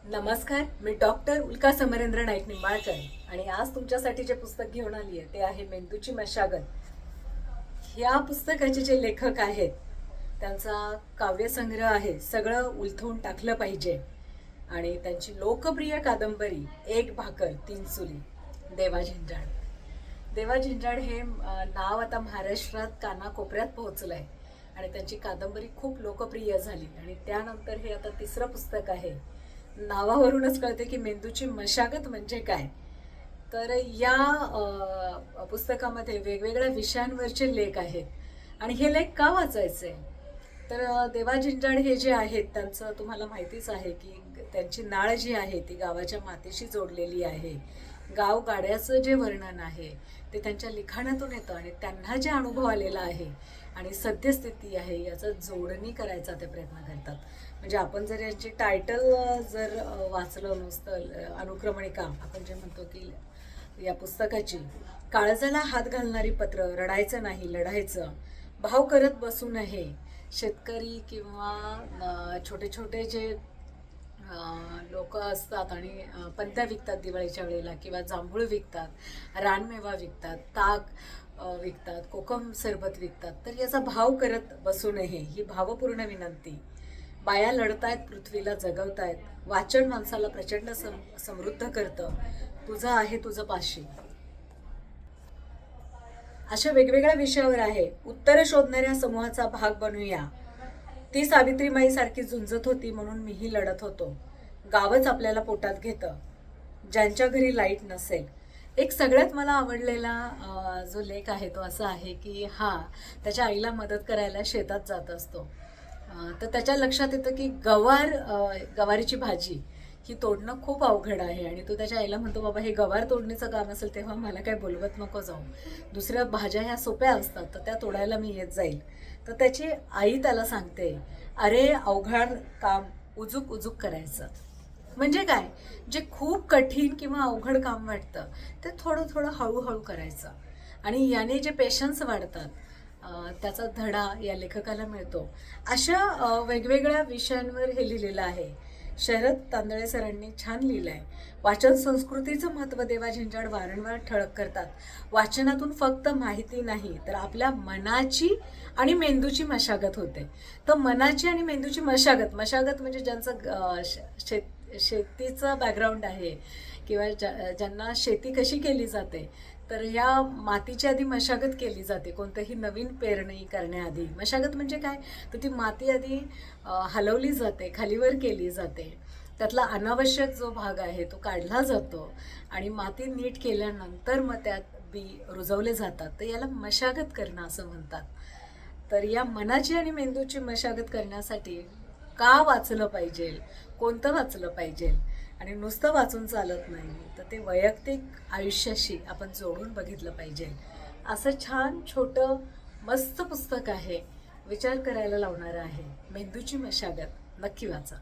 नमस्कार, मी डॉक्टर उल्का समरेंद्र नाईक निंबाळकर आणि आज तुमच्यासाठी जे पुस्तक घेऊन आली आहे ते आहे मेंदूची मशागत. ह्या पुस्तकाचे जे लेखक आहेत त्यांचा काव्यसंग्रह आहे सगळं उलथवून टाकलं पाहिजे आणि त्यांची लोकप्रिय कादंबरी एक भाकर तीन चुली. देवा झिंजाड. देवा झिंजाड हे नाव आता महाराष्ट्रात कानाकोपऱ्यात पोहोचलं आहे आणि त्यांची कादंबरी खूप लोकप्रिय झाली आणि त्यानंतर हे आता तिसरं पुस्तक आहे. नावावरूनच कळते की मेंदूची मशागत म्हणजे काय. तर या पुस्तकामध्ये वेगवेगळ्या विषयांवरचे लेख आहेत आणि हे लेख का वाचायचे. तर देवा झिंजाड हे जे आहेत त्यांचं तुम्हाला माहितीच आहे की त्यांची नाळ जी आहे ती गावाच्या मातीशी जोडलेली आहे. गाव गाड्याचं जे वर्णन आहे ते त्यांच्या लिखाणातून येतं आणि त्यांना जे अनुभव आलेला आहे आणि सद्यस्थिती आहे याचं जोडणी करायचा ते प्रयत्न करतात. म्हणजे आपण जर यांची टायटल जर वाचलं नुसतं अनुक्रमणिका आपण जे म्हणतो की या पुस्तकाची, काळजाला हात घालणारी पत्र, रडायचं नाही लढायचं, भाव करत बसू नये, शेतकरी किंवा छोटे छोटे जे लोक असतात आणि पंत्या विकतात दिवाळीच्या वेळेला किंवा जांभूळ विकतात, रानमेवा विकतात, ताक विकतात, कोकम सरबत विकतात. तर याचा भाव करत बसू नये ही भावपूर्ण विनंती. बाया लढतायत, पृथ्वीला जगवतायत, वाचन माणसाला प्रचंड समृद्ध करतं, तुझं आहे तुझं पाशी. अशा वेगवेगळ्या विषयावर आहे. उत्तर शोधणाऱ्या समूहाचा भाग बनूया. ती सावित्रीमाई सारखी झुंजत होती म्हणून मीही लढत होतो. गावच आपल्याला पोटात घेतं ज्यांच्या घरी लाईट नसेल. एक सगळ्यात मला आवडलेला जो लेख आहे तो असा आहे की त्याच्या आईला मदत करायला शेतात जात असतो. तर त्याच्या लक्षात येतं की गवारीची भाजी ही तोडणं खूप अवघड आहे आणि तो त्याच्या आईला म्हणतो, बाबा हे गवार तोडणीचं काम असेल तेव्हा मला काय बोलवत नको जाऊ, दुसऱ्या भाज्या ह्या सोप्या असतात तर त्या तोडायला मी येत जाईल. तर त्याची आई त्याला सांगते, अरे अवघड काम उजूक उजूक करायचं. म्हणजे काय, जे खूप कठीण किंवा अवघड काम वाटतं ते थोडं थोडं हळूहळू करायचं आणि याने जे पेशन्स वाढतात त्याचा धडा या लेखकाला मिळतो. अशा वेगवेगळ्या विषयांवर हे लिहिलेलं आहे. शरद तांदळे सरांनी छान लिहिलं आहे. वाचन संस्कृतीचं महत्त्व देवा झिंजाड वारंवार ठळक करतात. वाचनातून फक्त माहिती नाही तर आपल्या मनाची आणि मेंदूची मशागत होते. तर मनाची आणि मेंदूची मशागत म्हणजे ज्यांचं शेतीचं बॅकग्राऊंड आहे किंवा ज्यांना शेती कशी केली जाते तर या मातीची आधी मशागत केली जाते. कोणतंही नवीन पेरणी करण्याआधी मशागत म्हणजे काय, तर ती माती आधी हलवली जाते, खालीवर केली जाते, त्यातला अनावश्यक जो भाग आहे तो काढला जातो आणि माती नीट केल्यानंतर मग त्यात बी रुजवले जातात. तर याला मशागत करणं असं म्हणतात. तर या मनाची आणि मेंदूची मशागत करण्यासाठी का वाचलं पाहिजे, कोणतं वाचलं पाहिजे आणि नुसतं वाचून चालत नाही तर ते वैयक्तिक आयुष्याशी आपण जोडून बघितलं पाहिजे. असं छान छोटं मस्त पुस्तक आहे, विचार करायला लावणारं आहे. मेंदूची मशागत नक्की वाचा.